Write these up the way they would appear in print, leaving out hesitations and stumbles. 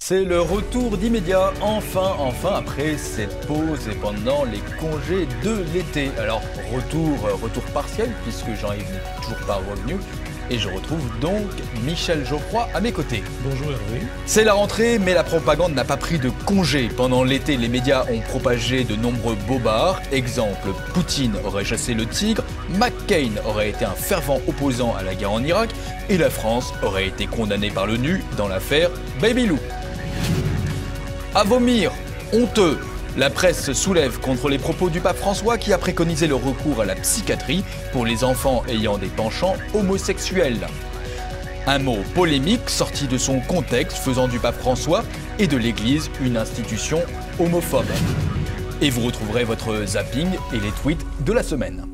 C'est le retour d'immédiat, enfin, après cette pause et pendant les congés de l'été. Alors, retour partiel, puisque Jean-Yves n'est toujours pas revenu. Et je retrouve donc Michel Geoffroy à mes côtés. Bonjour Hervé. C'est la rentrée, mais la propagande n'a pas pris de congé. Pendant l'été, les médias ont propagé de nombreux bobards. Exemple, Poutine aurait chassé le tigre, McCain aurait été un fervent opposant à la guerre en Irak, et la France aurait été condamnée par l'ONU dans l'affaire Baby Lou. À vomir, honteux. La presse se soulève contre les propos du pape François qui a préconisé le recours à la psychiatrie pour les enfants ayant des penchants homosexuels. Un mot polémique sorti de son contexte faisant du pape François et de l'Église une institution homophobe. Et vous retrouverez votre zapping et les tweets de la semaine.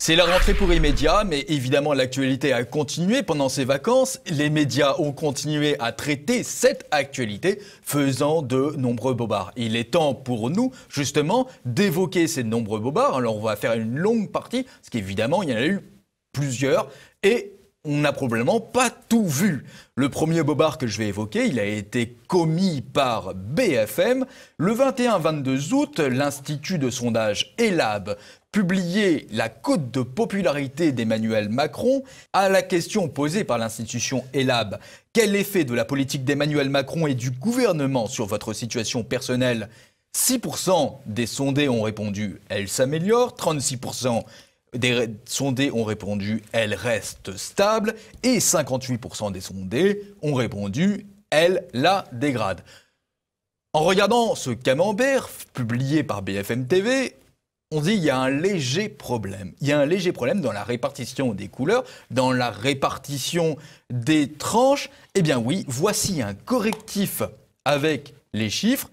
C'est la rentrée pour immédiat, mais évidemment l'actualité a continué pendant ces vacances. Les médias ont continué à traiter cette actualité, faisant de nombreux bobards. Il est temps pour nous, justement, d'évoquer ces nombreux bobards. Alors on va faire une longue partie, parce qu'évidemment il y en a eu plusieurs, et on n'a probablement pas tout vu. Le premier bobard que je vais évoquer, il a été commis par BFM. Le 21-22 août, l'Institut de sondage ELAB publié la cote de popularité d'Emmanuel Macron. À la question posée par l'institution ELAB, quel effet de la politique d'Emmanuel Macron et du gouvernement sur votre situation personnelle? 6% des sondés ont répondu « elle s'améliore », 36% des sondés ont répondu « elle reste stable » et 58% des sondés ont répondu « elle la dégrade ». En regardant ce camembert publié par BFM TV, on dit qu'il y a un léger problème. Il y a un léger problème dans la répartition des couleurs, dans la répartition des tranches. Eh bien oui, voici un correctif avec les chiffres.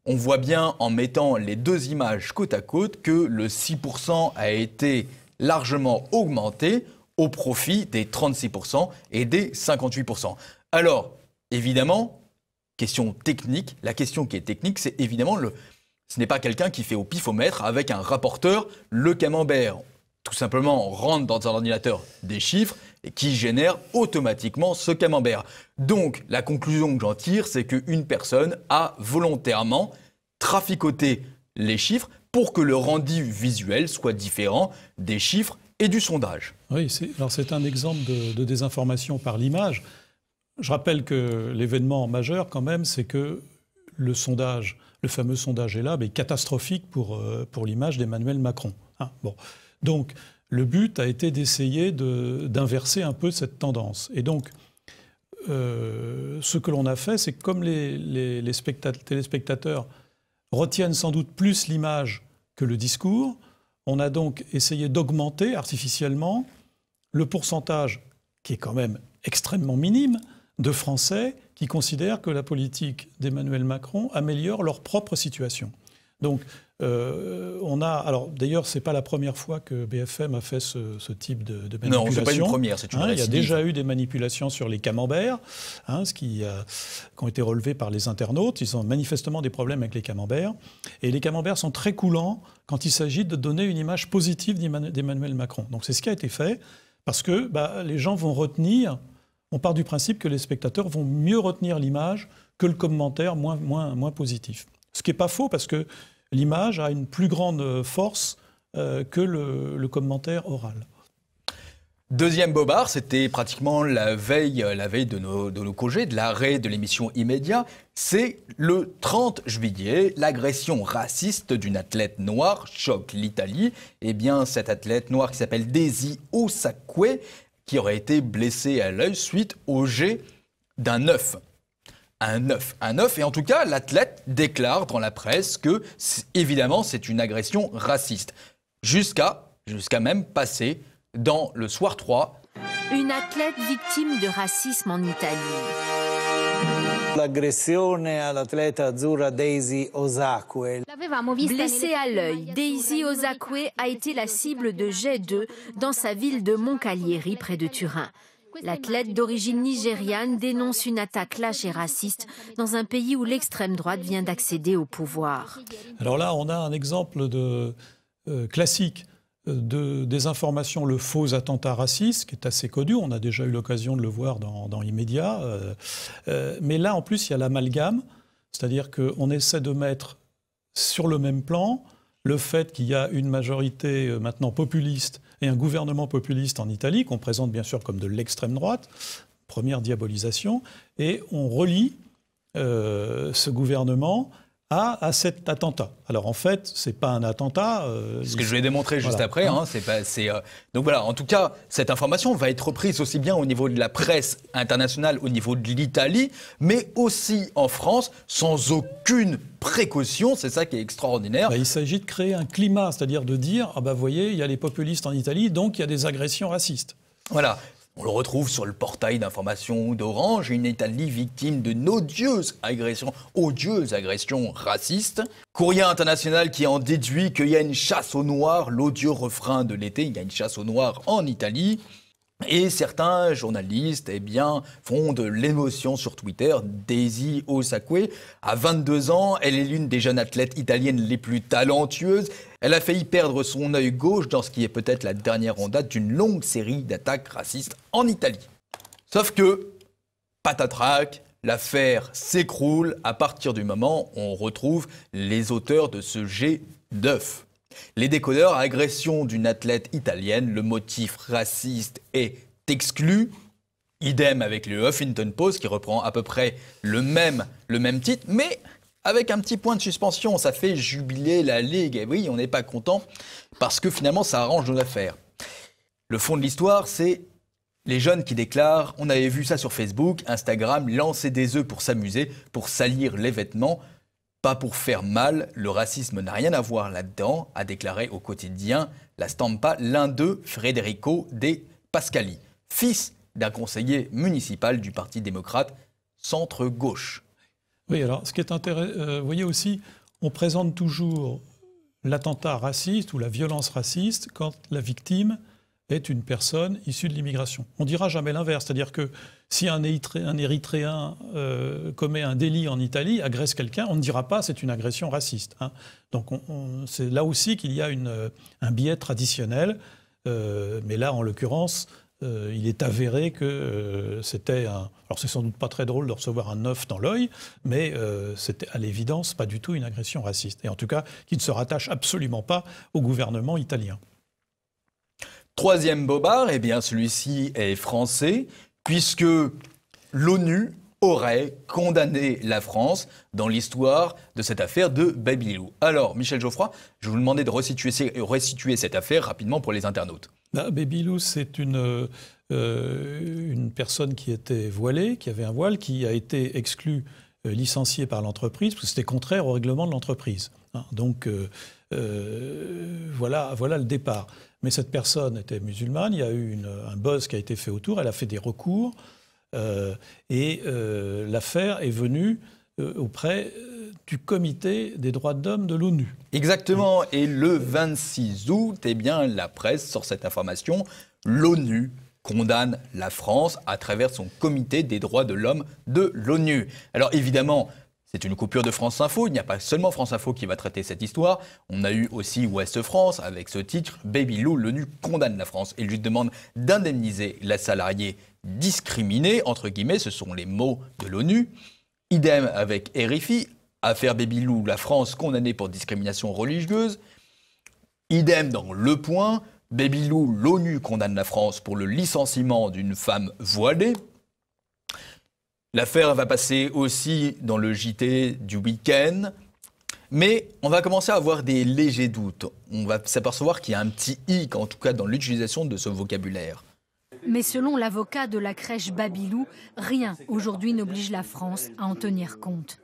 On voit bien en mettant les deux images côte à côte que le 6% a été largement augmenté au profit des 36% et des 58%. Alors, évidemment, question technique, la question qui est technique, c'est évidemment ce n'est pas quelqu'un qui fait au pifomètre avec un rapporteur le camembert. Tout simplement, on rentre dans un ordinateur des chiffres et qui génère automatiquement ce camembert. Donc, la conclusion que j'en tire, c'est qu'une personne a volontairement traficoté les chiffres pour que le rendu visuel soit différent des chiffres et du sondage. Oui, c'est un exemple de désinformation par l'image. Je rappelle que l'événement majeur, quand même, c'est que le sondage, le fameux sondage ELAB, est catastrophique pour l'image d'Emmanuel Macron. Bon. Donc, le but a été d'essayer d'inverser un peu cette tendance. Et donc, ce que l'on a fait, c'est que comme les téléspectateurs retiennent sans doute plus l'image que le discours, on a donc essayé d'augmenter artificiellement le pourcentage, qui est quand même extrêmement minime, de Français qui considèrent que la politique d'Emmanuel Macron améliore leur propre situation. Donc, alors d'ailleurs, c'est pas la première fois que BFM a fait ce type de manipulation. Non, c'est pas une première, c'est une récidive. Il y a déjà eu des manipulations sur les camemberts, qui ont été relevés par les internautes. Ils ont manifestement des problèmes avec les camemberts. Et les camemberts sont très coulants quand il s'agit de donner une image positive d'Emmanuel Macron. Donc c'est ce qui a été fait, parce que les gens vont retenir. On part du principe que les spectateurs vont mieux retenir l'image que le commentaire moins positif. Ce qui n'est pas faux, parce que l'image a une plus grande force que le commentaire oral. Deuxième bobard, c'était pratiquement la veille de nos congés, de l'arrêt de l'émission Immédiat. C'est le 30 juillet, l'agression raciste d'une athlète noire choque l'Italie. Eh bien, cette athlète noire qui s'appelle Daisy Osakwe, qui aurait été blessé à l'œil suite au jet d'un œuf. Un œuf. Et en tout cas, l'athlète déclare dans la presse que, évidemment, c'est une agression raciste. Jusqu'à même passer dans le Soir 3. Une athlète victime de racisme en Italie. L'aggressione all'atleta azzurra Daisy Osakwe. Blessée à l'œil, Daisy Osakwe a été la cible de jets d'œufs dans sa ville de Moncalieri, près de Turin. L'athlète d'origine nigériane dénonce une attaque lâche et raciste dans un pays où l'extrême droite vient d'accéder au pouvoir. Alors là, on a un exemple classique des informations, le faux attentat raciste, qui est assez connu, on a déjà eu l'occasion de le voir dans les médias. Mais là, en plus, il y a l'amalgame, c'est-à-dire qu'on essaie de mettre sur le même plan le fait qu'il y a une majorité maintenant populiste et un gouvernement populiste en Italie, qu'on présente bien sûr comme de l'extrême droite, première diabolisation, et on relie ce gouvernement à cet attentat. Alors en fait, c'est pas un attentat. Ce que je vais démontrer juste après. Donc voilà, en tout cas, cette information va être reprise aussi bien au niveau de la presse internationale, au niveau de l'Italie, mais aussi en France, sans aucune précaution. C'est ça qui est extraordinaire. Il s'agit de créer un climat, c'est-à-dire de dire, vous voyez, il y a les populistes en Italie, donc il y a des agressions racistes. Voilà. On le retrouve sur le portail d'information d'Orange, une Italie victime d'une odieuse agression raciste. Courrier international qui en déduit qu'il y a une chasse aux Noirs, l'odieux refrain de l'été, il y a une chasse aux Noirs en Italie. Et certains journalistes font de l'émotion sur Twitter. Daisy Osakwe a 22 ans, elle est l'une des jeunes athlètes italiennes les plus talentueuses. Elle a failli perdre son œil gauche dans ce qui est peut-être la dernière en date d'une longue série d'attaques racistes en Italie. Sauf que, patatrac, l'affaire s'écroule à partir du moment où on retrouve les auteurs de ce jet d'œuf. Les décodeurs, agression d'une athlète italienne, le motif raciste est exclu. Idem avec le Huffington Post qui reprend à peu près le même titre, mais avec un petit point de suspension. Ça fait jubiler la Ligue. Et oui, on n'est pas content parce que finalement, ça arrange nos affaires. Le fond de l'histoire, c'est les jeunes qui déclarent, on avait vu ça sur Facebook, Instagram, lancer des œufs pour s'amuser, pour salir les vêtements. Pas pour faire mal, le racisme n'a rien à voir là-dedans, a déclaré au quotidien La Stampa l'un d'eux, Federico De Pascali, fils d'un conseiller municipal du Parti démocrate centre-gauche. Oui, alors ce qui est intéressant, vous voyez aussi, on présente toujours l'attentat raciste ou la violence raciste quand la victime est une personne issue de l'immigration. On ne dira jamais l'inverse, c'est-à-dire que si un Érythréen commet un délit en Italie, agresse quelqu'un, on ne dira pas c'est une agression raciste. Donc c'est là aussi qu'il y a un biais traditionnel, mais là en l'occurrence, il est avéré que c'était un... Alors c'est sans doute pas très drôle de recevoir un œuf dans l'œil, mais c'était à l'évidence pas du tout une agression raciste, et en tout cas qui ne se rattache absolument pas au gouvernement italien. Troisième bobard, celui-ci est français, puisque l'ONU aurait condamné la France dans l'histoire de cette affaire de Baby Lou. Alors, Michel Geoffroy, je vous demandais de resituer cette affaire rapidement pour les internautes. Baby Lou, c'est une personne qui était voilée, qui avait un voile, qui a été exclue, licenciée par l'entreprise, parce que c'était contraire au règlement de l'entreprise. Donc, voilà le départ. Mais cette personne était musulmane, il y a eu un buzz qui a été fait autour, elle a fait des recours, et l'affaire est venue auprès du Comité des droits de l'homme de l'ONU. Exactement, et le 26 août, la presse sort cette information, l'ONU condamne la France à travers son Comité des droits de l'homme de l'ONU. Alors évidemment, c'est une coupure de France Info. Il n'y a pas seulement France Info qui va traiter cette histoire. On a eu aussi Ouest France avec ce titre « Baby Lou, l'ONU condamne la France » et lui demande d'indemniser la salariée discriminée, entre guillemets, ce sont les mots de l'ONU. Idem avec RFI, affaire Baby Lou, la France condamnée pour discrimination religieuse. Idem dans Le Point, Baby Lou, l'ONU condamne la France pour le licenciement d'une femme voilée. L'affaire va passer aussi dans le JT du week-end, mais on va commencer à avoir des légers doutes. On va s'apercevoir qu'il y a un petit hic, en tout cas dans l'utilisation de ce vocabulaire. Mais selon l'avocat de la crèche Baby Lou, rien aujourd'hui n'oblige la France à en tenir compte.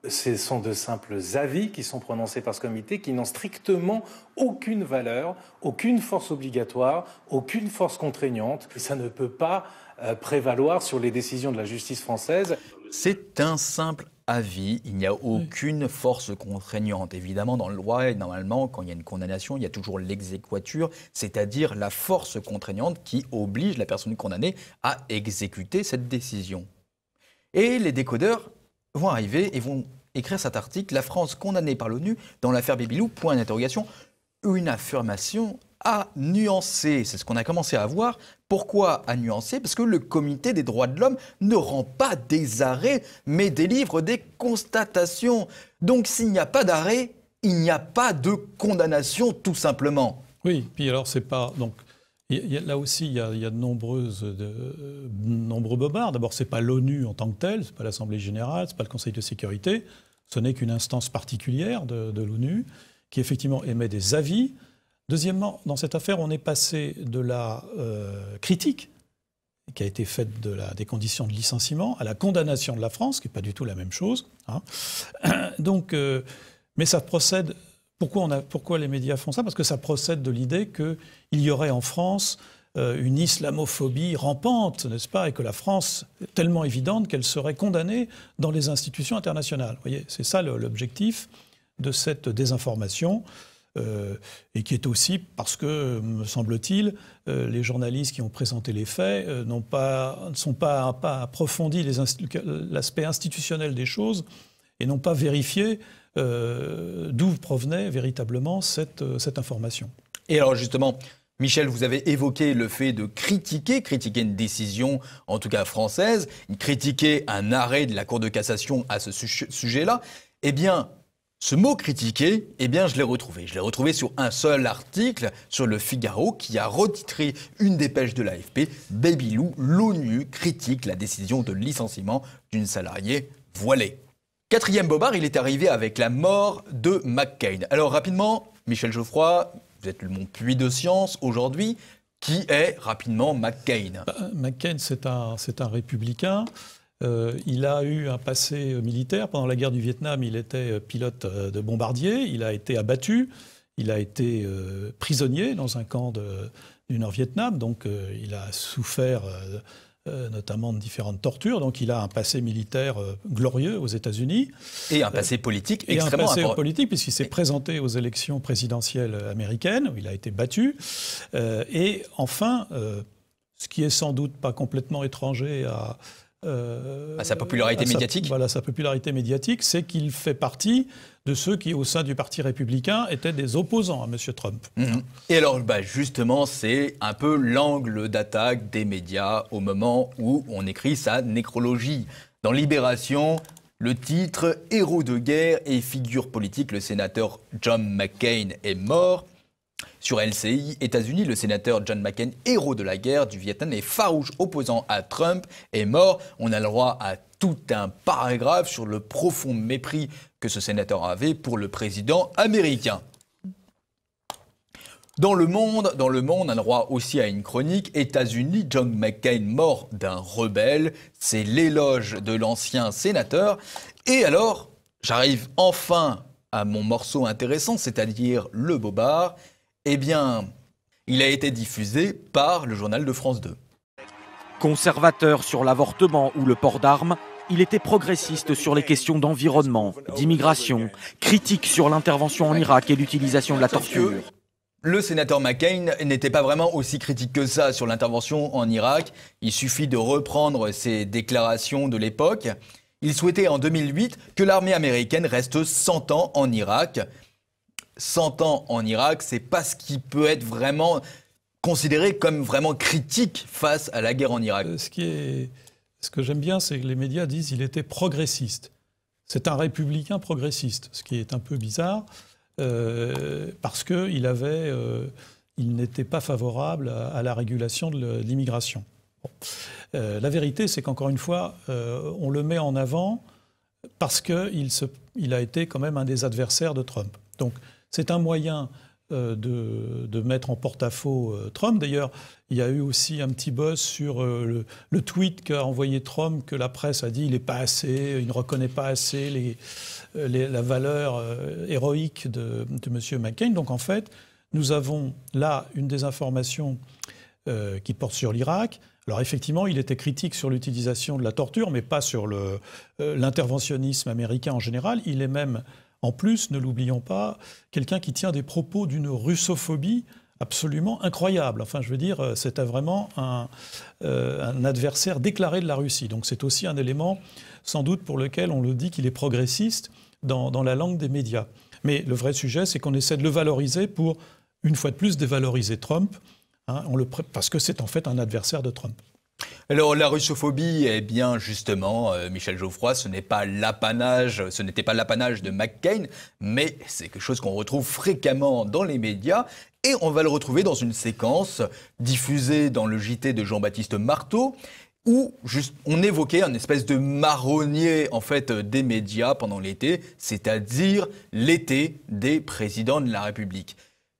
Ce sont de simples avis qui sont prononcés par ce comité qui n'ont strictement aucune valeur, aucune force obligatoire, aucune force contraignante. Et ça ne peut pas prévaloir sur les décisions de la justice française. C'est un simple avis, il n'y a aucune force contraignante. Évidemment, dans le droit, normalement, quand il y a une condamnation, il y a toujours l'exéquatur, c'est-à-dire la force contraignante qui oblige la personne condamnée à exécuter cette décision. Et les décodeurs vont arriver et vont écrire cet article « La France condamnée par l'ONU dans l'affaire Baby Lou, point d'interrogation ». Une affirmation à nuancer. C'est ce qu'on a commencé à voir. Pourquoi à nuancer? Parce que le Comité des droits de l'homme ne rend pas des arrêts, mais délivre des constatations. Donc s'il n'y a pas d'arrêt, il n'y a pas de condamnation, tout simplement. Oui, puis alors c'est pas... Donc, là aussi, il y a de nombreux bobards. D'abord, ce n'est pas l'ONU en tant que telle, ce n'est pas l'Assemblée générale, ce n'est pas le Conseil de sécurité. Ce n'est qu'une instance particulière de l'ONU qui effectivement émet des avis. Deuxièmement, dans cette affaire, on est passé de la critique qui a été faite des conditions de licenciement à la condamnation de la France, qui n'est pas du tout la même chose. Hein. Donc, mais ça procède... Pourquoi les médias font ça? Parce que ça procède de l'idée qu'il y aurait en France une islamophobie rampante, n'est-ce pas? Et que la France est tellement évidente qu'elle serait condamnée dans les institutions internationales. Vous voyez, c'est ça l'objectif de cette désinformation. Et qui est aussi parce que, me semble-t-il, les journalistes qui ont présenté les faits ne sont pas approfondis l'aspect institutionnel des choses et n'ont pas vérifié d'où provenait véritablement cette information. Et alors justement, Michel, vous avez évoqué le fait de critiquer une décision, en tout cas française, critiquer un arrêt de la Cour de cassation à ce sujet-là. Eh bien, ce mot « critiquer », eh bien, je l'ai retrouvé. Je l'ai retrouvé sur un seul article, sur Le Figaro, qui a retitré une dépêche de l'AFP. Babylou, l'ONU critique la décision de licenciement d'une salariée voilée. Quatrième bobard, il est arrivé avec la mort de McCain. Alors rapidement, Michel Geoffroy, vous êtes mon puits de science aujourd'hui. Qui est rapidement McCain? McCain, c'est un républicain. Il a eu un passé militaire. Pendant la guerre du Vietnam, il était pilote de bombardier. Il a été abattu. Il a été prisonnier dans un camp du Nord-Vietnam. Donc il a souffert notamment de différentes tortures. Donc il a un passé militaire glorieux aux États-Unis. Et un passé politique extrêmement important. Et un passé politique, puisqu'il s'est présenté aux élections présidentielles américaines, où il a été battu. Et enfin, ce qui est sans doute pas complètement étranger à sa popularité médiatique. Voilà, sa popularité médiatique, c'est qu'il fait partie de ceux qui, au sein du Parti républicain, étaient des opposants à M. Trump. Mmh. Et alors, justement, c'est un peu l'angle d'attaque des médias au moment où on écrit sa nécrologie. Dans Libération, le titre « Héros de guerre et figure politique, le sénateur John McCain est mort ». Sur LCI, États-Unis, le sénateur John McCain, héros de la guerre du Vietnam et farouche opposant à Trump, est mort. On a le droit à tout un paragraphe sur le profond mépris que ce sénateur avait pour le président américain. Dans le monde, on a le droit aussi à une chronique. États-Unis, John McCain mort d'un rebelle. C'est l'éloge de l'ancien sénateur. Et alors, j'arrive enfin à mon morceau intéressant, c'est-à-dire le bobard. Eh bien, il a été diffusé par le journal de France 2. Conservateur sur l'avortement ou le port d'armes, il était progressiste sur les questions d'environnement, d'immigration, critique sur l'intervention en Irak et l'utilisation de la torture. Le sénateur McCain n'était pas vraiment aussi critique que ça sur l'intervention en Irak. Il suffit de reprendre ses déclarations de l'époque. Il souhaitait en 2008 que l'armée américaine reste 100 ans en Irak. 100 ans en Irak, c'est pas ce qui peut être vraiment considéré comme vraiment critique face à la guerre en Irak. Ce que j'aime bien, c'est que les médias disent qu'il était progressiste. C'est un républicain progressiste, ce qui est un peu bizarre, parce qu'il n'était pas favorable à la régulation de l'immigration. Bon. La vérité, c'est qu'encore une fois, on le met en avant parce qu'il a été quand même un des adversaires de Trump. Donc, c'est un moyen de mettre en porte-à-faux Trump. D'ailleurs, il y a eu aussi un petit buzz sur le tweet qu'a envoyé Trump, que la presse a dit il n'est pas assez, il ne reconnaît pas assez la valeur héroïque de M. McCain. Donc en fait, nous avons là une désinformation qui porte sur l'Irak. Alors effectivement, il était critique sur l'utilisation de la torture, mais pas sur l'interventionnisme américain en général. Il est même... En plus, ne l'oublions pas, quelqu'un qui tient des propos d'une russophobie absolument incroyable. Enfin, je veux dire, c'était vraiment un adversaire déclaré de la Russie. Donc c'est aussi un élément, sans doute, pour lequel on le dit qu'il est progressiste dans la langue des médias. Mais le vrai sujet, c'est qu'on essaie de le valoriser pour une fois de plus, dévaloriser Trump, hein, parce que c'est en fait un adversaire de Trump. Alors la russophobie, eh bien justement, Michel Geoffroy, ce n'était pas l'apanage de McCain, mais c'est quelque chose qu'on retrouve fréquemment dans les médias et on va le retrouver dans une séquence diffusée dans le JT de Jean-Baptiste Marteau où on évoquait un espèce de marronnier en fait des médias pendant l'été, c'est-à-dire l'été des présidents de la République.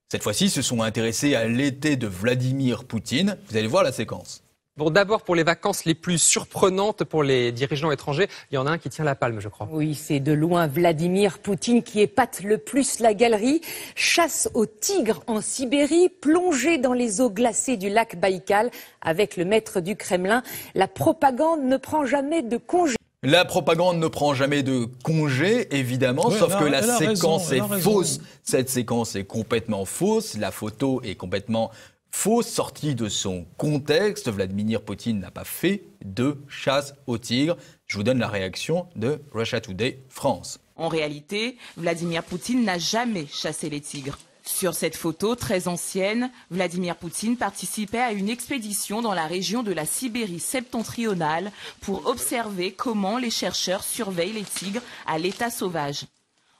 Cette fois-ci, ils se sont intéressés à l'été de Vladimir Poutine. Vous allez voir la séquence. Bon, d'abord, pour les vacances les plus surprenantes pour les dirigeants étrangers, il y en a un qui tient la palme, je crois. Oui, c'est de loin Vladimir Poutine qui épate le plus la galerie. Chasse aux tigres en Sibérie, plongée dans les eaux glacées du lac Baïkal avec le maître du Kremlin. La propagande ne prend jamais de congé. La propagande ne prend jamais de congé, évidemment, sauf que la séquence est fausse. Cette séquence est complètement fausse, la photo est complètement fausse, sortie de son contexte. Vladimir Poutine n'a pas fait de chasse aux tigres. Je vous donne la réaction de Russia Today France. En réalité, Vladimir Poutine n'a jamais chassé les tigres. Sur cette photo très ancienne, Vladimir Poutine participait à une expédition dans la région de la Sibérie septentrionale pour observer comment les chercheurs surveillent les tigres à l'état sauvage.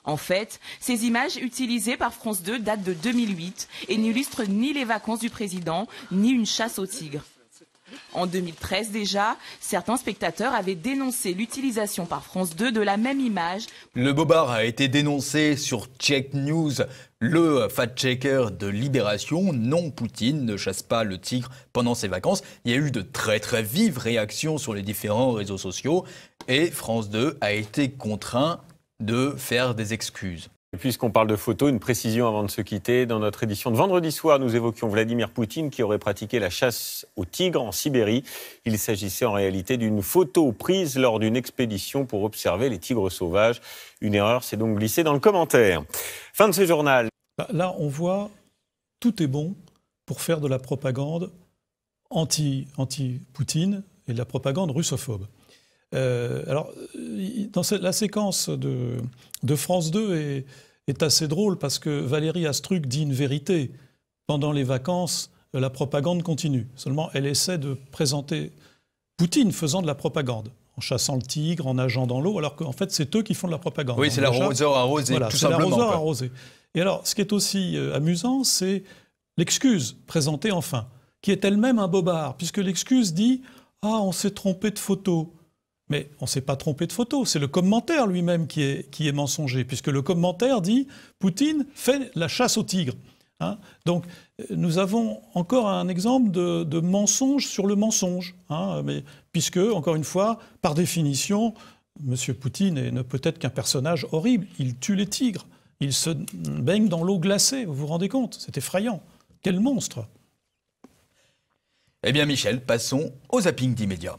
En fait, ces images utilisées par France 2 datent de 2008 et n'illustrent ni les vacances du président, ni une chasse aux tigres. En 2013 déjà, certains spectateurs avaient dénoncé l'utilisation par France 2 de la même image. Le bobard a été dénoncé sur Check News, le fact-checker de Libération. Non, Poutine ne chasse pas le tigre pendant ses vacances. Il y a eu de très très vives réactions sur les différents réseaux sociaux et France 2 a été contraint de faire des excuses. Et puisqu'on parle de photos, une précision avant de se quitter. Dans notre édition de vendredi soir, nous évoquions Vladimir Poutine qui aurait pratiqué la chasse aux tigres en Sibérie. Il s'agissait en réalité d'une photo prise lors d'une expédition pour observer les tigres sauvages. Une erreur s'est donc glissée dans le commentaire. Fin de ce journal. Là, on voit, tout est bon pour faire de la propagande anti-Poutine et de la propagande russophobe. Alors, dans la séquence de France 2 est assez drôle parce que Valérie Astruc dit une vérité. Pendant les vacances, la propagande continue. Seulement, elle essaie de présenter Poutine faisant de la propagande, en chassant le tigre, en nageant dans l'eau, alors qu'en fait, c'est eux qui font de la propagande. Oui, c'est l'arroseur arrosé, voilà, tout simplement. L'arroseur arrosé. Et alors, ce qui est aussi amusant, c'est l'excuse présentée enfin, qui est elle-même un bobard, puisque l'excuse dit « Ah, on s'est trompé de photo ». Mais on ne s'est pas trompé de photo, c'est le commentaire lui-même qui est mensonger, puisque le commentaire dit « Poutine fait la chasse aux tigres ». Hein, donc nous avons encore un exemple de mensonge sur le mensonge, hein, mais, puisque, encore une fois, par définition, M. Poutine ne peut être qu'un personnage horrible. Il tue les tigres, il se baigne dans l'eau glacée, vous vous rendez compte? C'est effrayant. Quel monstre! Eh bien Michel, passons au zapping d'immédiat.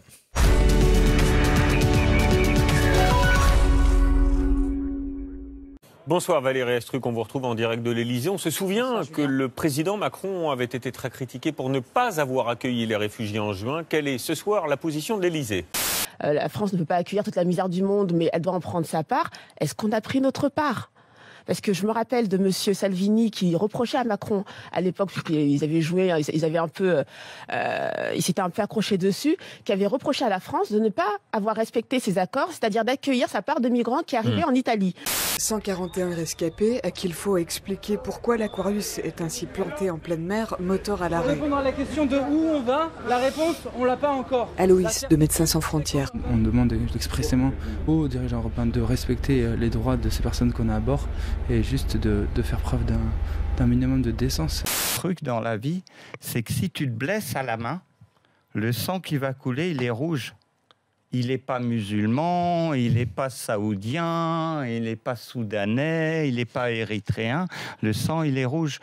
Bonsoir Valérie Astruc, on vous retrouve en direct de l'Élysée. On se souvient que le président Macron avait été très critiqué pour ne pas avoir accueilli les réfugiés en juin. Quelle est ce soir la position de l'Élysée ? La France ne peut pas accueillir toute la misère du monde, mais elle doit en prendre sa part. Est-ce qu'on a pris notre part ? Parce que je me rappelle de M. Salvini qui reprochait à Macron, à l'époque, puisqu'ils avaient joué, ils s'étaient un peu accrochés dessus, qui avait reproché à la France de ne pas avoir respecté ses accords, c'est-à-dire d'accueillir sa part de migrants qui arrivaient en Italie. 141 rescapés à qui il faut expliquer pourquoi l'Aquarius est ainsi planté en pleine mer, moteur à l'arrêt. Pour répondre à la question de où on va, la réponse, on l'a pas encore. Aloïs, de Médecins sans frontières. On demande expressément aux dirigeants européens de respecter les droits de ces personnes qu'on a à bord et juste de faire preuve d'un minimum de décence. Le truc dans la vie, c'est que si tu te blesses à la main, le sang qui va couler, il est rouge. Il n'est pas musulman, il n'est pas saoudien, il n'est pas soudanais, il n'est pas érythréen. Le sang, il est rouge.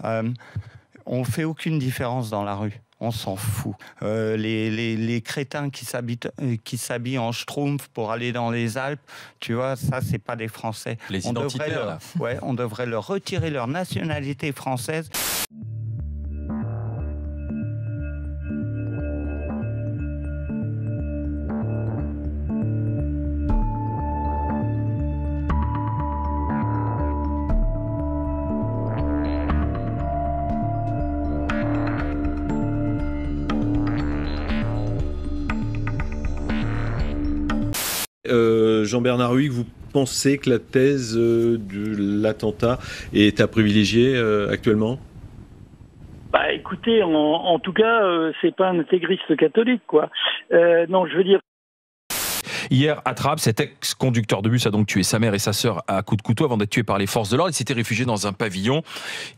On ne fait aucune différence dans la rue. On s'en fout. Les crétins qui s'habillent en schtroumpf pour aller dans les Alpes, tu vois, ça, c'est pas des Français. Les identitaires, là. Ouais, on devrait leur retirer leur nationalité française. Jean-Bernard Huyck, vous pensez que la thèse de l'attentat est à privilégier actuellement ? Bah écoutez, en tout cas, c'est pas un intégriste catholique, quoi. Non, je veux dire. Hier, à Trappes, cet ex-conducteur de bus a donc tué sa mère et sa sœur à coups de couteau avant d'être tué par les forces de l'ordre. Il s'était réfugié dans un pavillon.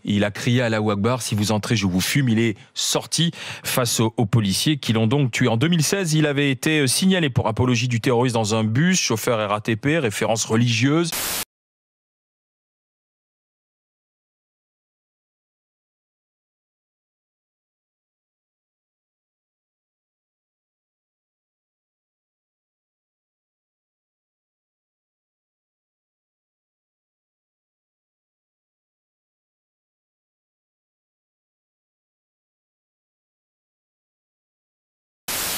Il a crié à Allahu Akbar, si vous entrez, je vous fume. Il est sorti face aux policiers qui l'ont donc tué. En 2016, il avait été signalé pour apologie du terrorisme dans un bus, chauffeur RATP, référence religieuse.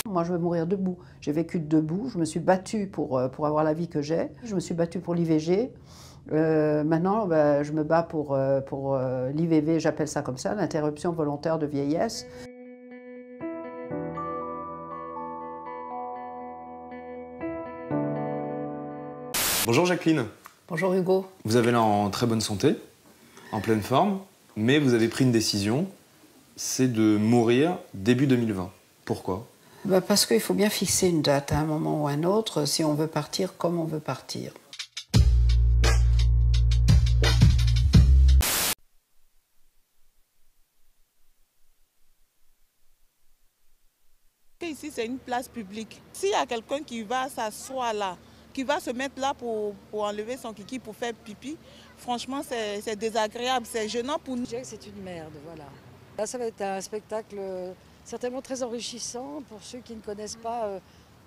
Moi, je veux mourir debout. J'ai vécu debout. Je me suis battue pour avoir la vie que j'ai. Je me suis battue pour l'IVG. Maintenant, je me bats pour l'IVV, j'appelle ça comme ça, l'interruption volontaire de vieillesse. Bonjour Jacqueline. Bonjour Hugo. Vous avez l'air en très bonne santé, en pleine forme, mais vous avez pris une décision, c'est de mourir début 2020. Pourquoi ? Parce qu'il faut bien fixer une date à un moment ou à un autre si on veut partir comme on veut partir. Ici, c'est une place publique. S'il y a quelqu'un qui va s'asseoir là, qui va se mettre là pour enlever son kiki, pour faire pipi, franchement, c'est désagréable, c'est gênant pour nous. Je dirais que c'est une merde, voilà. Là, ça va être un spectacle certainement très enrichissant pour ceux qui ne connaissent pas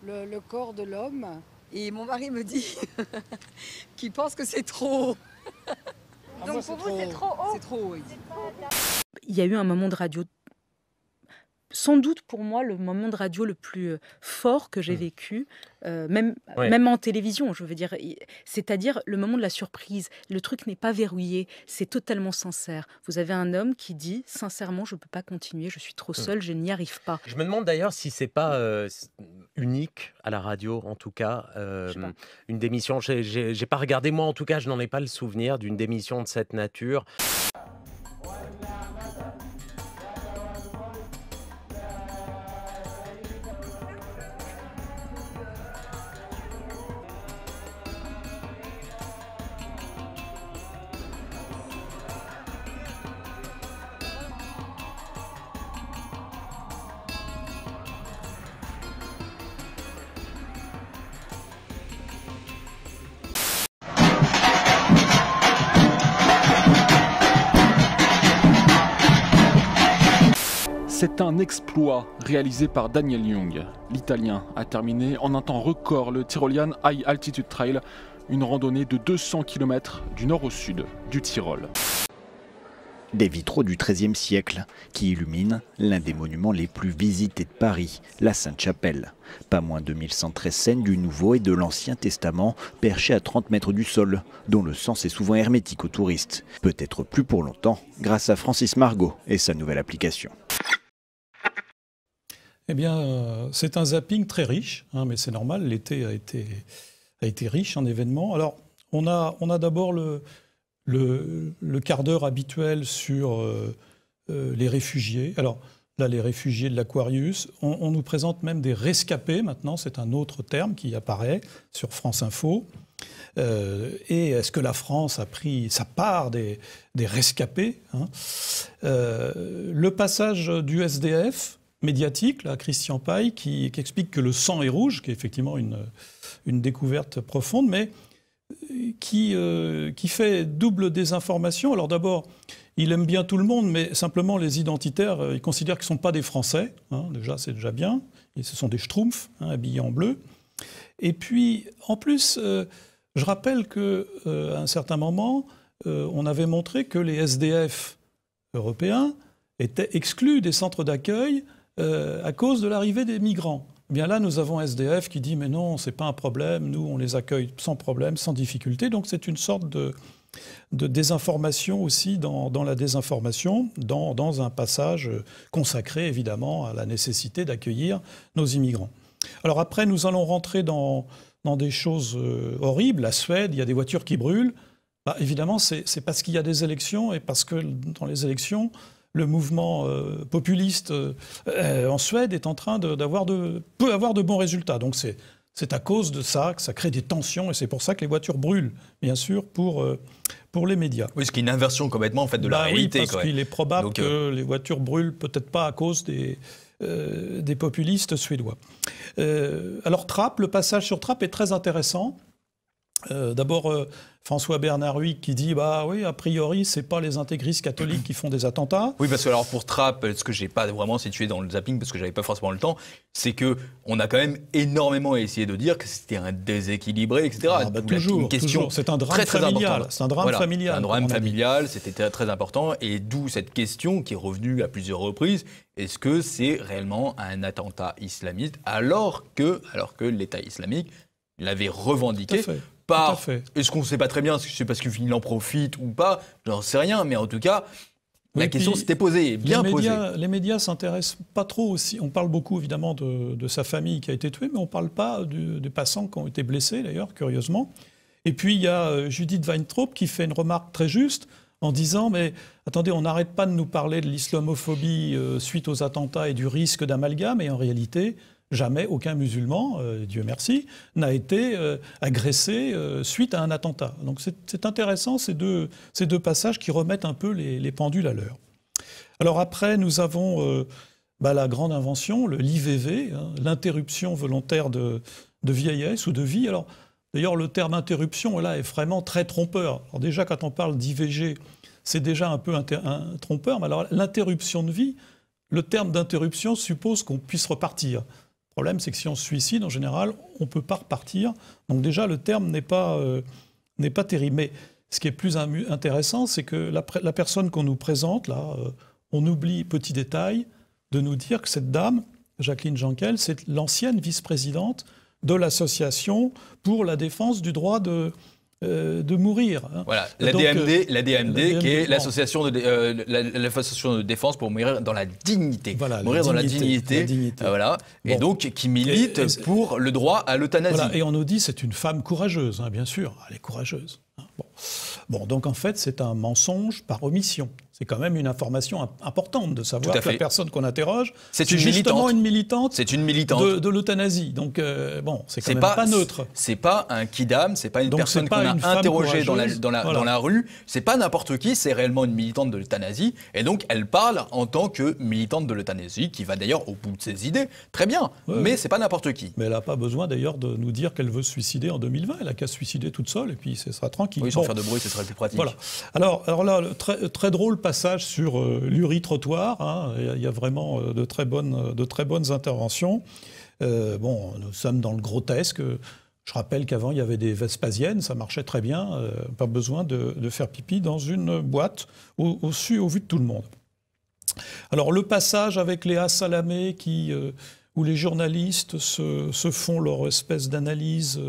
le corps de l'homme. Et mon mari me dit qu'il pense que c'est trop haut. Donc pour vous, c'est trop haut ? C'est trop haut, oui. Il y a eu un moment de radio, sans doute pour moi, le moment de radio le plus fort que j'ai vécu, même en télévision, je veux dire. C'est-à-dire le moment de la surprise. Le truc n'est pas verrouillé, c'est totalement sincère. Vous avez un homme qui dit, sincèrement, je ne peux pas continuer, je suis trop seul, je n'y arrive pas. Je me demande d'ailleurs si c'est pas unique à la radio, en tout cas, une démission. J'ai pas regardé, moi en tout cas, je n'en ai pas le souvenir d'une démission de cette nature. C'est un exploit réalisé par Daniel Young. L'Italien a terminé en un temps record le Tyrolean High Altitude Trail, une randonnée de 200 km du nord au sud du Tyrol. Des vitraux du XIIIe siècle qui illuminent l'un des monuments les plus visités de Paris, la Sainte-Chapelle. Pas moins de 1113 scènes du Nouveau et de l'Ancien Testament perchées à 30 mètres du sol, dont le sens est souvent hermétique aux touristes. Peut-être plus pour longtemps, grâce à Francis Margot et sa nouvelle application. Eh bien, c'est un zapping très riche, mais c'est normal, l'été a été riche en événements. Alors, on a d'abord le quart d'heure habituel sur les réfugiés. Alors là, les réfugiés de l'Aquarius, on nous présente même des rescapés maintenant, c'est un autre terme qui apparaît sur France Info. Et est-ce que la France a pris sa part des rescapés, le passage du SDF médiatique, là, Christian Paille, qui explique que le sang est rouge, qui est effectivement une découverte profonde, mais qui fait double désinformation. Alors d'abord, il aime bien tout le monde, mais simplement les identitaires, ils considèrent qu'ils ne sont pas des Français. Déjà, c'est déjà bien. Et ce sont des schtroumpfs, habillés en bleu. Et puis, en plus, je rappelle qu'à un certain moment, on avait montré que les SDF européens étaient exclus des centres d'accueil à cause de l'arrivée des migrants. Eh bien là, nous avons SDF qui dit « mais non, c'est pas un problème, nous on les accueille sans problème, sans difficulté ». Donc c'est une sorte de désinformation aussi dans la désinformation, dans un passage consacré évidemment à la nécessité d'accueillir nos immigrants. Alors après, nous allons rentrer dans dans des choses horribles. La Suède, il y a des voitures qui brûlent. Évidemment, c'est parce qu'il y a des élections et parce que dans les élections, le mouvement populiste en Suède est en train peut avoir de bons résultats. Donc c'est à cause de ça que ça crée des tensions et c'est pour ça que les voitures brûlent, bien sûr, pour les médias. Oui, ce qui est une inversion complètement en fait, de la réalité. Oui, parce qu'il est probable que les voitures brûlent peut-être pas à cause des populistes suédois. Alors Trapp, le passage sur Trapp est très intéressant. D'abord, François Bernard-Huy qui dit oui, a priori, c'est pas les intégristes catholiques qui font des attentats. Oui, parce que alors pour Trapp, ce que j'ai pas vraiment situé dans le zapping parce que j'avais pas forcément le temps, c'est que on a quand même énormément essayé de dire que c'était un déséquilibré, etc. Toujours. C'est un drame familial. C'est un drame familial. Un drame familial, c'était très important, et d'où cette question qui est revenue à plusieurs reprises. Est-ce que c'est réellement un attentat islamiste alors que l'État islamique l'avait revendiqué? Est-ce qu'on ne sait pas très bien si c'est parce qu'il en profite ou pas? J'en sais rien, mais en tout cas, la question s'était posée, bien posée. Les médias s'intéressent pas trop aussi. On parle beaucoup évidemment de sa famille qui a été tuée, mais on ne parle pas des passants qui ont été blessés d'ailleurs, curieusement. Et puis il y a Judith Weintraub qui fait une remarque très juste en disant « Mais attendez, on n'arrête pas de nous parler de l'islamophobie suite aux attentats et du risque d'amalgame, et en réalité... » Jamais aucun musulman, Dieu merci, n'a été agressé suite à un attentat. Donc c'est intéressant ces deux passages qui remettent un peu les pendules à l'heure. Alors après, nous avons la grande invention, l'IVV, l'interruption volontaire de vieillesse ou de vie. Alors d'ailleurs, le terme interruption là est vraiment très trompeur. Alors déjà, quand on parle d'IVG, c'est déjà un peu un trompeur. Mais alors l'interruption de vie, le terme d'interruption suppose qu'on puisse repartir. Le problème, c'est que si on se suicide, en général, on ne peut pas repartir. Donc déjà, le terme n'est pas terrible. Mais ce qui est plus intéressant, c'est que la personne qu'on nous présente, là, on oublie, petit détail, de nous dire que cette dame, Jacqueline Jankel, c'est l'ancienne vice-présidente de l'association pour la défense du droit de mourir. Voilà, la DMD qui est l'association de défense pour mourir dans la dignité. Voilà, mourir dans la dignité. Voilà. Bon. Et donc qui milite pour le droit à l'euthanasie. Voilà. Et on nous dit c'est une femme courageuse, bien sûr, elle est courageuse. Bon, donc en fait c'est un mensonge par omission. C'est quand même une information importante de savoir que la personne qu'on interroge, c'est justement une militante de l'euthanasie. Donc c'est quand même pas neutre. C'est pas un kidam, c'est pas une personne qu'on a interrogée dans la rue. C'est pas n'importe qui, c'est réellement une militante de l'euthanasie. Et donc elle parle en tant que militante de l'euthanasie, qui va d'ailleurs au bout de ses idées. Très bien, mais c'est pas n'importe qui. Mais elle n'a pas besoin d'ailleurs de nous dire qu'elle veut se suicider en 2020. Elle a qu'à se suicider toute seule et puis ce sera tranquille. Oui, sans faire de bruit, ce serait plus pratique. Voilà. Alors là, très drôle passage sur l'Uri-trottoir. Il y a vraiment de très bonnes interventions. Nous sommes dans le grotesque. Je rappelle qu'avant, il y avait des Vespasiennes, ça marchait très bien. Pas besoin de faire pipi dans une boîte au vu de tout le monde. Alors, le passage avec Léa Salamé, où les journalistes se font leur espèce d'analyse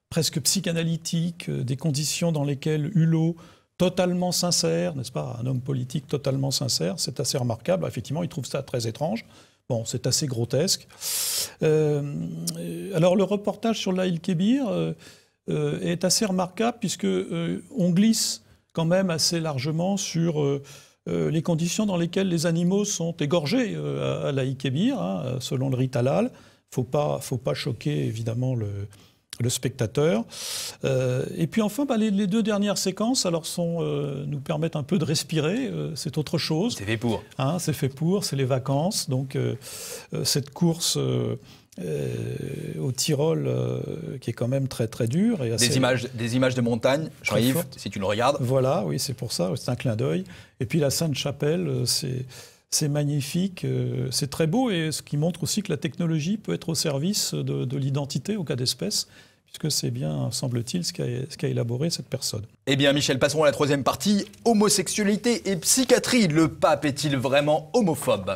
presque psychanalytique des conditions dans lesquelles Hulot, totalement sincère, n'est-ce pas, un homme politique totalement sincère, c'est assez remarquable. Effectivement, il trouve ça très étrange. Bon, c'est assez grotesque. Alors, le reportage sur Laïl Kébir est assez remarquable puisque on glisse quand même assez largement sur les conditions dans lesquelles les animaux sont égorgés à Laïl Kébir, selon le rite halal. Faut pas choquer, évidemment, le spectateur. Et puis enfin, les deux dernières séquences nous permettent un peu de respirer. C'est autre chose. C'est fait pour. C'est fait pour, c'est les vacances. Donc cette course au Tyrol qui est quand même très très dure. Et des images de montagne, Jean-Yves, si tu le regardes. Voilà, oui, c'est pour ça, c'est un clin d'œil. Et puis la Sainte-Chapelle, c'est magnifique, c'est très beau, et ce qui montre aussi que la technologie peut être au service de l'identité au cas d'espèce, puisque c'est bien, semble-t-il, ce qu'a élaboré cette personne. Eh bien, Michel, passons à la troisième partie. Homosexualité et psychiatrie. Le pape est-il vraiment homophobe ?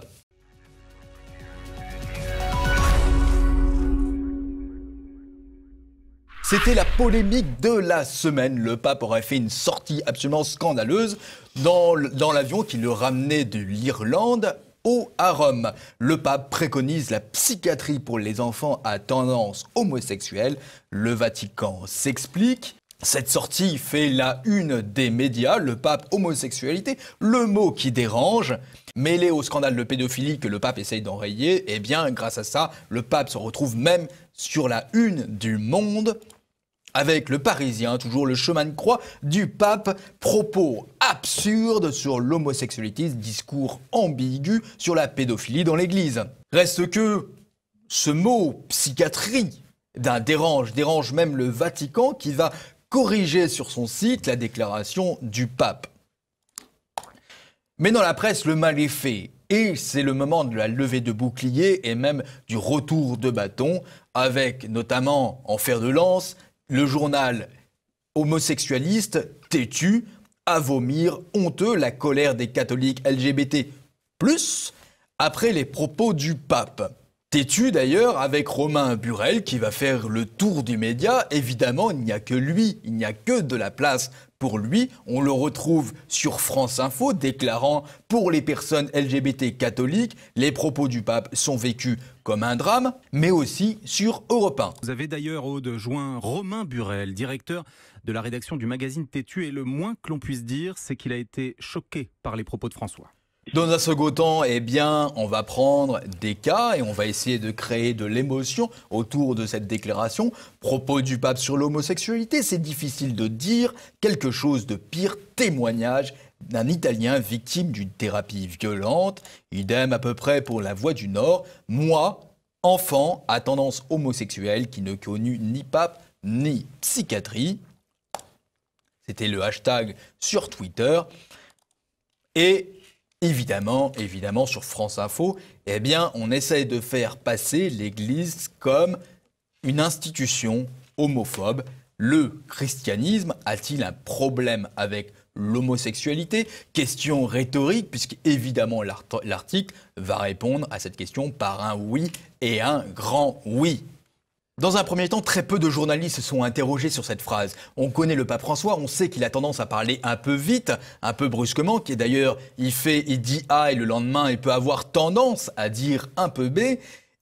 C'était la polémique de la semaine. Le pape aurait fait une sortie absolument scandaleuse dans l'avion qui le ramenait de l'Irlande à Rome. Le pape préconise la psychiatrie pour les enfants à tendance homosexuelle. Le Vatican s'explique. Cette sortie fait la une des médias, le pape homosexualité, le mot qui dérange. Mêlé au scandale de pédophilie que le pape essaye d'enrayer, eh bien, grâce à ça, le pape se retrouve même sur la une du Monde. Avec le Parisien, toujours le chemin de croix du pape, propos absurdes sur l'homosexualité, discours ambigu sur la pédophilie dans l'Église. Reste que ce mot psychiatrie dérange même le Vatican qui va corriger sur son site la déclaration du pape. Mais dans la presse, le mal est fait. Et c'est le moment de la levée de bouclier et même du retour de bâton, avec notamment en fer de lance le journal homosexualiste têtu à vomir honteux la colère des catholiques LGBT+, après les propos du pape. Têtu d'ailleurs avec Romain Burel qui va faire le tour du média. Évidemment, il n'y a que lui, il n'y a que de la place pour lui. On le retrouve sur France Info déclarant « Pour les personnes LGBT catholiques, les propos du pape sont vécus comme un drame », mais aussi sur Europe 1. Vous avez d'ailleurs, Aude, joint Romain Burel, directeur de la rédaction du magazine Têtu, et le moins que l'on puisse dire, c'est qu'il a été choqué par les propos de François. Dans un second temps, eh bien, on va prendre des cas et on va essayer de créer de l'émotion autour de cette déclaration. Propos du pape sur l'homosexualité, c'est difficile de dire quelque chose de pire. Témoignage d'un Italien victime d'une thérapie violente. Idem à peu près pour la Voix du Nord. Moi, enfant à tendance homosexuelle qui ne connut ni pape ni psychiatrie. C'était le hashtag sur Twitter. Et Évidemment, sur France Info, eh bien, on essaye de faire passer l'Église comme une institution homophobe. Le christianisme a-t-il un problème avec l'homosexualité? Question rhétorique, puisque évidemment l'article va répondre à cette question par un oui et un grand oui. Dans un premier temps, très peu de journalistes se sont interrogés sur cette phrase. On connaît le pape François, on sait qu'il a tendance à parler un peu vite, un peu brusquement, qui d'ailleurs, il dit A et le lendemain, il peut avoir tendance à dire un peu B.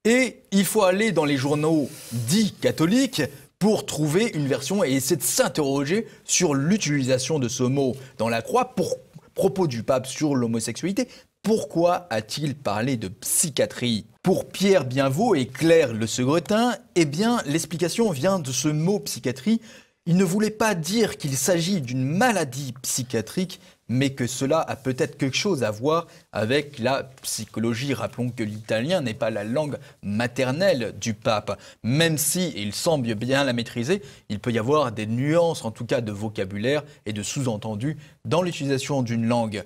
Et il faut aller dans les journaux dits catholiques pour trouver une version et essayer de s'interroger sur l'utilisation de ce mot dans la croix pour propos du pape sur l'homosexualité. Pourquoi a-t-il parlé de psychiatrie? Pour Pierre Bienvaux et Claire Le Segretin, eh bien, l'explication vient de ce mot psychiatrie. Il ne voulait pas dire qu'il s'agit d'une maladie psychiatrique, mais que cela a peut-être quelque chose à voir avec la psychologie. Rappelons que l'italien n'est pas la langue maternelle du pape. Même si il semble bien la maîtriser, il peut y avoir des nuances, en tout cas de vocabulaire et de sous-entendus dans l'utilisation d'une langue.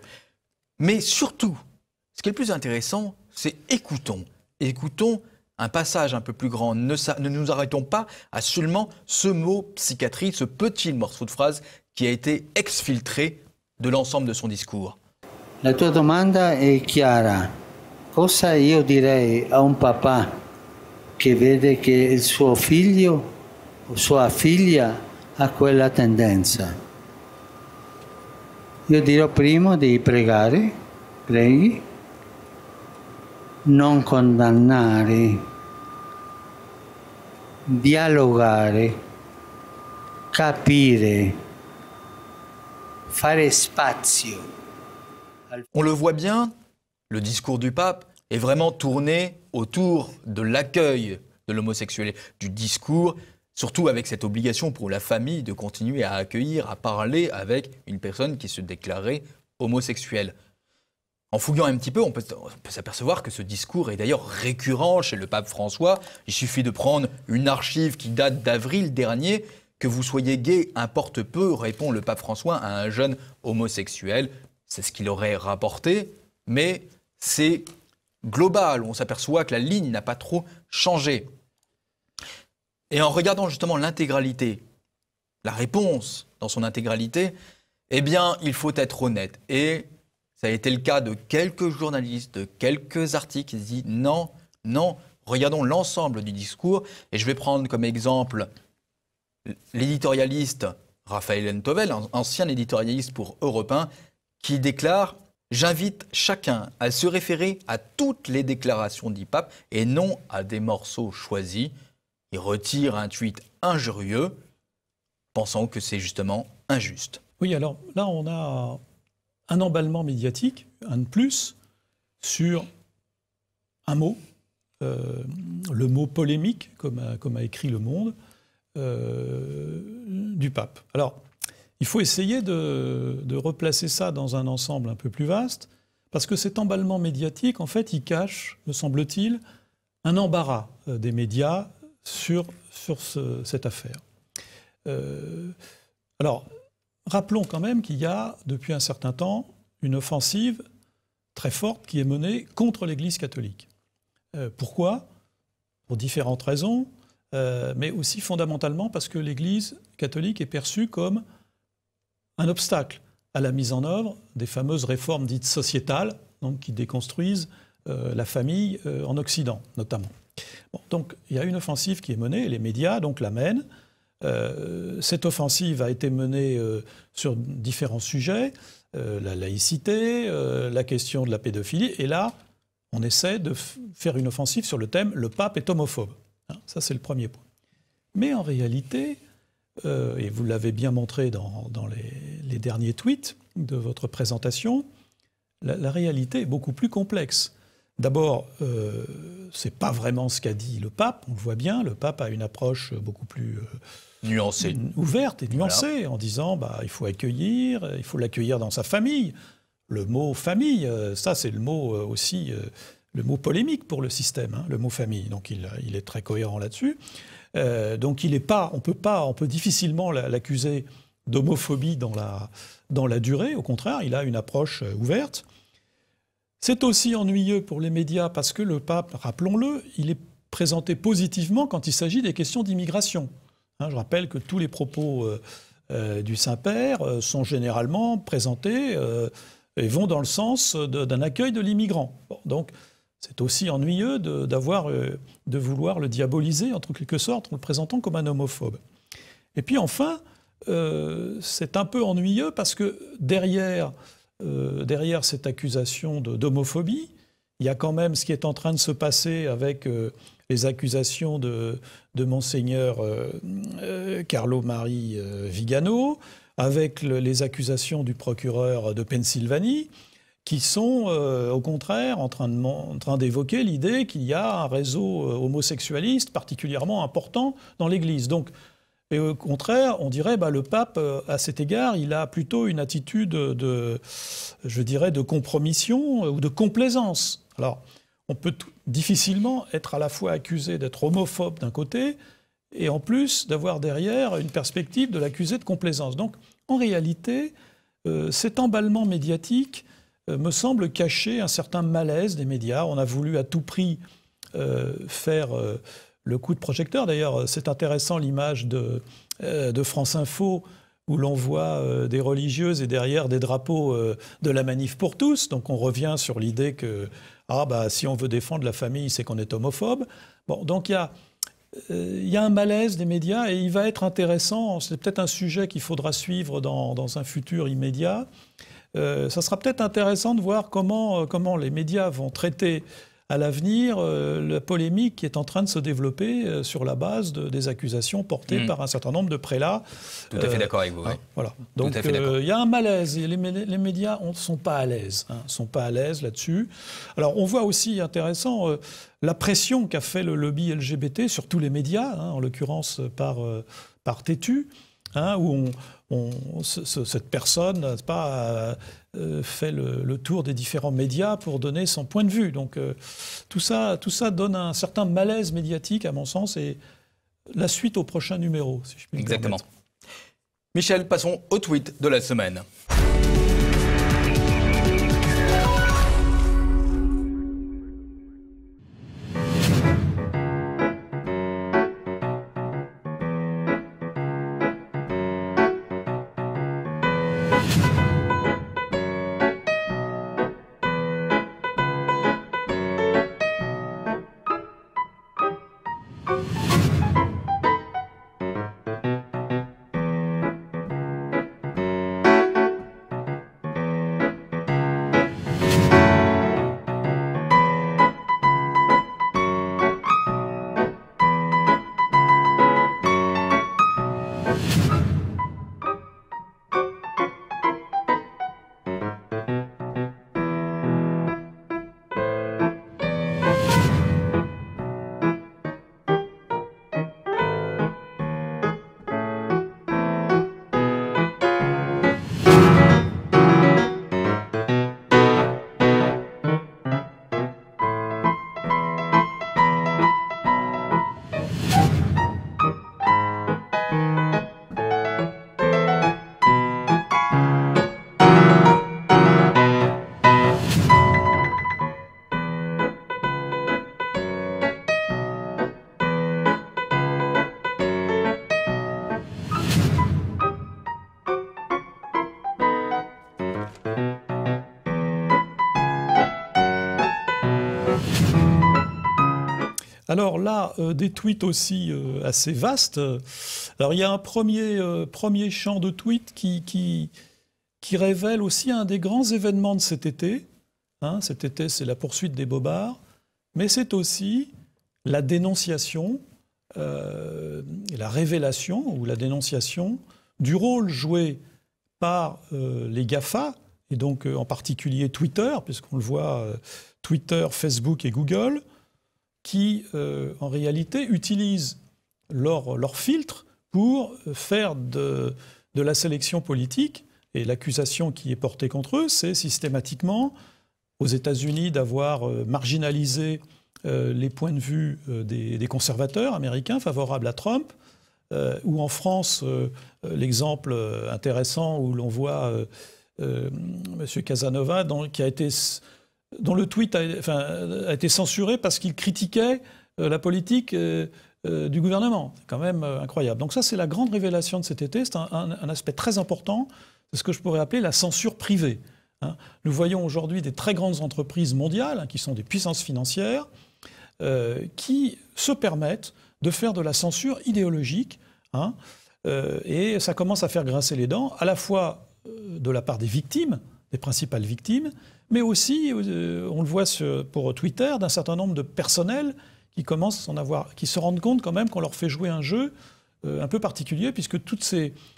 Mais surtout, ce qui est le plus intéressant, c'est écoutons un passage un peu plus grand. Ne nous arrêtons pas à seulement ce mot psychiatrie, ce petit morceau de phrase qui a été exfiltré de l'ensemble de son discours. La tua domanda è chiara. Cosa io direi a un papà che vede che il suo figlio o sua figlia ha quella tendenza? Io dirò prima di pregare, preghi, non condannare, dialogare, capire, fare spazio. On le voit bien, le discours du pape est vraiment tourné autour de l'accueil de l'homosexualité, du discours, surtout avec cette obligation pour la famille de continuer à accueillir, à parler avec une personne qui se déclarait homosexuelle. En fouillant un petit peu, on peut s'apercevoir que ce discours est d'ailleurs récurrent chez le pape François. Il suffit de prendre une archive qui date d'avril dernier. Que vous soyez gay, importe peu, répond le pape François à un jeune homosexuel. C'est ce qu'il aurait rapporté, mais c'est global. On s'aperçoit que la ligne n'a pas trop changé. Et en regardant justement l'intégralité, la réponse dans son intégralité, eh bien, il faut être honnête. Et ça a été le cas de quelques journalistes, de quelques articles qui disent non, regardons l'ensemble du discours. Et je vais prendre comme exemple l'éditorialiste Raphaël Enthovel, ancien éditorialiste pour Europe 1, qui déclare « J'invite chacun à se référer à toutes les déclarations du pape et non à des morceaux choisis. Il retire un tweet injurieux, pensant que c'est justement injuste. Oui, alors là, on a un emballement médiatique, un de plus, sur un mot, le mot polémique, comme a écrit Le Monde, du pape. Alors, il faut essayer de replacer ça dans un ensemble un peu plus vaste, parce que cet emballement médiatique, en fait, il cache, me semble-t-il, un embarras des médias sur cette affaire. Alors, rappelons quand même qu'il y a, depuis un certain temps, une offensive très forte qui est menée contre l'Église catholique. Pourquoi ? Pour différentes raisons, mais aussi fondamentalement parce que l'Église catholique est perçue comme un obstacle à la mise en œuvre des fameuses réformes dites sociétales, donc qui déconstruisent la famille en Occident, notamment. Bon, donc il y a une offensive qui est menée, et les médias donc la mènent. Cette offensive a été menée sur différents sujets, la laïcité, la question de la pédophilie, et là, on essaie de faire une offensive sur le thème « le pape est homophobe ». Ça, c'est le premier point. Mais en réalité, et vous l'avez bien montré dans les derniers tweets de votre présentation, la réalité est beaucoup plus complexe. D'abord, c'est pas vraiment ce qu'a dit le pape, on le voit bien, le pape a une approche beaucoup plus nuancée, ouverte et nuancée, en disant il faut accueillir, il faut l'accueillir dans sa famille. Le mot famille, ça c'est le mot aussi, le mot polémique pour le système, le mot famille. Donc il est très cohérent là-dessus. Donc il est pas, on peut difficilement l'accuser d'homophobie dans la durée. Au contraire, il a une approche ouverte. C'est aussi ennuyeux pour les médias parce que le pape, rappelons-le, il est présenté positivement quand il s'agit des questions d'immigration. Je rappelle que tous les propos du Saint-Père sont généralement présentés et vont dans le sens d'un accueil de l'immigrant. Bon, donc c'est aussi ennuyeux de vouloir le diaboliser, en quelque sorte, en le présentant comme un homophobe. Et puis enfin, c'est un peu ennuyeux parce que derrière cette accusation d'homophobie, il y a quand même ce qui est en train de se passer avec les accusations de Monseigneur Carlo Marie Vigano, avec les accusations du procureur de Pennsylvanie, qui sont au contraire en train d'évoquer l'idée qu'il y a un réseau homosexualiste particulièrement important dans l'Église. Donc, et au contraire, on dirait le pape, à cet égard, il a plutôt une attitude de compromission ou de complaisance. Alors, on peut difficilement être à la fois accusé d'être homophobe d'un côté et en plus d'avoir derrière une perspective de l'accuser de complaisance. Donc, en réalité, cet emballement médiatique me semble cacher un certain malaise des médias. On a voulu à tout prix faire le coup de projecteur. D'ailleurs, c'est intéressant l'image de France Info où l'on voit des religieuses et derrière des drapeaux de la Manif pour tous. Donc on revient sur l'idée que si on veut défendre la famille, c'est qu'on est homophobe. Bon, donc il y a un malaise des médias et il va être intéressant, c'est peut-être un sujet qu'il faudra suivre dans un futur immédiat. Ça sera peut-être intéressant de voir comment les médias vont traiter à l'avenir la polémique qui est en train de se développer sur la base des accusations portées par un certain nombre de prélats. Tout à fait d'accord avec vous. Voilà. Donc il y a un malaise et les médias ne sont pas à l'aise. Sont pas à l'aise là-dessus. Alors on voit aussi, intéressant, la pression qu'a fait le lobby LGBT sur tous les médias, en l'occurrence par Tétu, où cette personne n'a pas fait le tour des différents médias pour donner son point de vue. Donc tout ça donne un certain malaise médiatique, à mon sens, et la suite au prochain numéro, si je puis me permettre. Exactement. Michel, passons au tweet de la semaine. Alors là, des tweets aussi assez vastes. Alors il y a un premier champ de tweets qui révèle aussi un des grands événements de cet été. Cet été, c'est la poursuite des bobards, mais c'est aussi la dénonciation, la révélation ou la dénonciation du rôle joué par les GAFA, et donc en particulier Twitter, puisqu'on le voit, Twitter, Facebook et Google, qui en réalité utilisent leur filtre pour faire de la sélection politique. Et l'accusation qui est portée contre eux, c'est systématiquement aux États-Unis d'avoir marginalisé les points de vue des conservateurs américains favorables à Trump, ou en France, l'exemple intéressant où l'on voit M. Casanova, dont le tweet a été censuré parce qu'il critiquait la politique du gouvernement. C'est quand même incroyable. Donc ça, c'est la grande révélation de cet été. C'est un aspect très important. C'est ce que je pourrais appeler la censure privée. Nous voyons aujourd'hui des très grandes entreprises mondiales, qui sont des puissances financières, qui se permettent de faire de la censure idéologique. Et ça commence à faire grincer les dents, à la fois de la part des victimes, des principales victimes, mais aussi, on le voit pour Twitter, d'un certain nombre de personnels qui commencent qui se rendent compte quand même qu'on leur fait jouer un jeu un peu particulier, puisque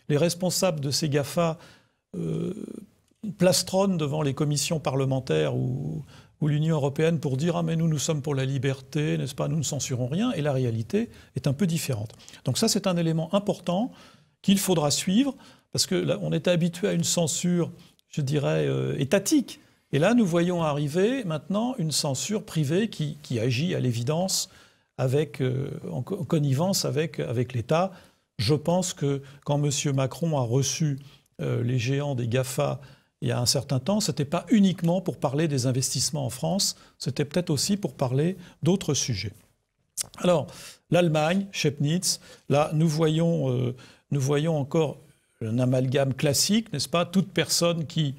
les responsables de ces GAFA plastronnent devant les commissions parlementaires ou l'Union européenne pour dire « Ah mais nous sommes pour la liberté, n'est-ce pas, nous ne censurons rien », et la réalité est un peu différente. Donc ça, c'est un élément important qu'il faudra suivre, parce que là, on était habitué à une censure, je dirais, étatique. Et là, nous voyons arriver maintenant une censure privée qui agit à l'évidence en connivence avec l'État. Je pense que quand M. Macron a reçu les géants des GAFA il y a un certain temps, ce n'était pas uniquement pour parler des investissements en France, c'était peut-être aussi pour parler d'autres sujets. Alors, l'Allemagne, Schepnitz, là, nous voyons encore un amalgame classique, n'est-ce pas? Toute personne qui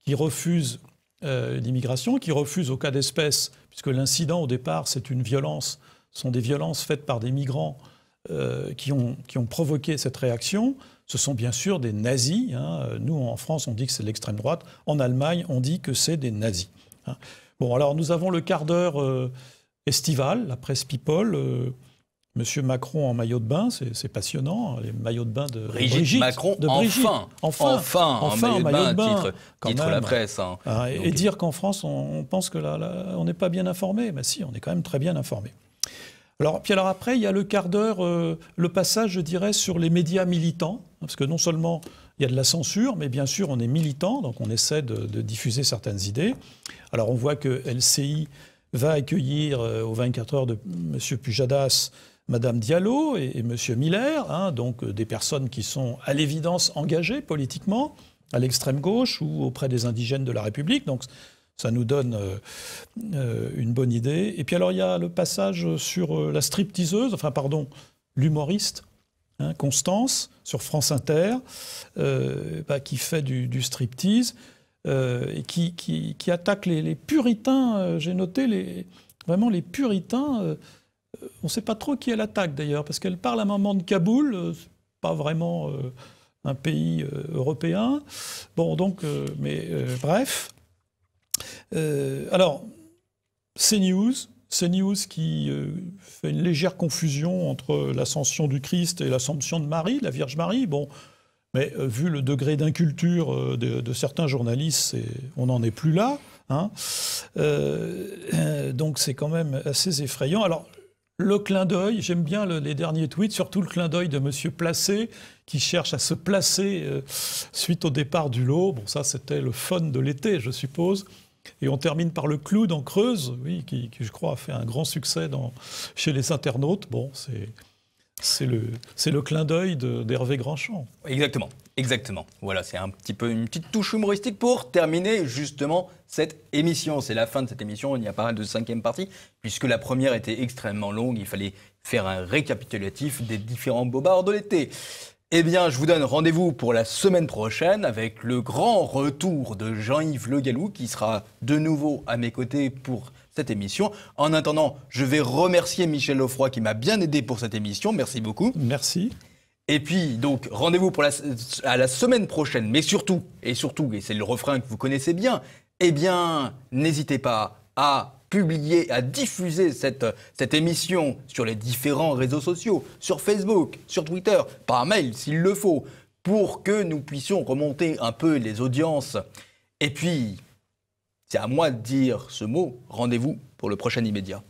refuse l'immigration, qui refuse au cas d'espèce, puisque l'incident au départ, c'est une violence, ce sont des violences faites par des migrants qui ont provoqué cette réaction. Ce sont bien sûr des nazis. Nous, en France, on dit que c'est l'extrême droite. En Allemagne, on dit que c'est des nazis. Bon, alors nous avons le quart d'heure estival, la presse People. Monsieur Macron en maillot de bain, c'est passionnant. Les maillots de bain de Brigitte Macron, de Brigitte. Enfin, en maillot de bain, titre la presse. Et dire qu'en France, on pense que on n'est pas bien informé. Mais si, on est quand même très bien informé. Alors après, il y a le quart d'heure, le passage, je dirais, sur les médias militants, parce que non seulement il y a de la censure, mais bien sûr, on est militant, donc on essaie de diffuser certaines idées. Alors on voit que LCI va accueillir aux 24 heures de M. Pujadas, Mme Diallo et M. Miller, donc des personnes qui sont à l'évidence engagées politiquement, à l'extrême gauche ou auprès des indigènes de la République. Donc ça nous donne une bonne idée. Et puis alors, il y a le passage sur la stripteaseuse, l'humoriste, Constance, sur France Inter, qui fait du striptease, et qui attaque les puritains. J'ai noté vraiment les puritains. On ne sait pas trop qui elle attaque, d'ailleurs, parce qu'elle parle à un moment de Kaboul, pas vraiment un pays européen. Bon, donc, bref... alors, CNews qui fait une légère confusion entre l'ascension du Christ et l'assomption de Marie, la Vierge Marie. Bon, mais vu le degré d'inculture de certains journalistes, on n'en est plus là. Donc c'est quand même assez effrayant. Alors, le clin d'œil, j'aime bien les derniers tweets, surtout le clin d'œil de M. Placé, qui cherche à se placer suite au départ du lot. Bon, ça, c'était le fun de l'été, je suppose. Et on termine par le Clown en Creuse, oui, qui je crois, a fait un grand succès chez les internautes. Bon, c'est le clin d'œil d'Hervé Grandchamp. Exactement. Voilà, c'est un petit peu une petite touche humoristique pour terminer justement cette émission. C'est la fin de cette émission, il n'y a pas de 5e partie, puisque la première était extrêmement longue. Il fallait faire un récapitulatif des différents bobards de l'été. Eh bien, je vous donne rendez-vous pour la semaine prochaine avec le grand retour de Jean-Yves Le Gallou qui sera de nouveau à mes côtés pour cette émission. En attendant, je vais remercier Michel Lefroy qui m'a bien aidé pour cette émission. Merci beaucoup. Merci. Et puis, donc, rendez-vous à la semaine prochaine. Mais surtout, et c'est le refrain que vous connaissez bien, eh bien, n'hésitez pas à publier, à diffuser cette émission sur les différents réseaux sociaux, sur Facebook, sur Twitter, par mail s'il le faut, pour que nous puissions remonter un peu les audiences. Et puis, c'est à moi de dire ce mot. Rendez-vous pour le prochain Immédiat.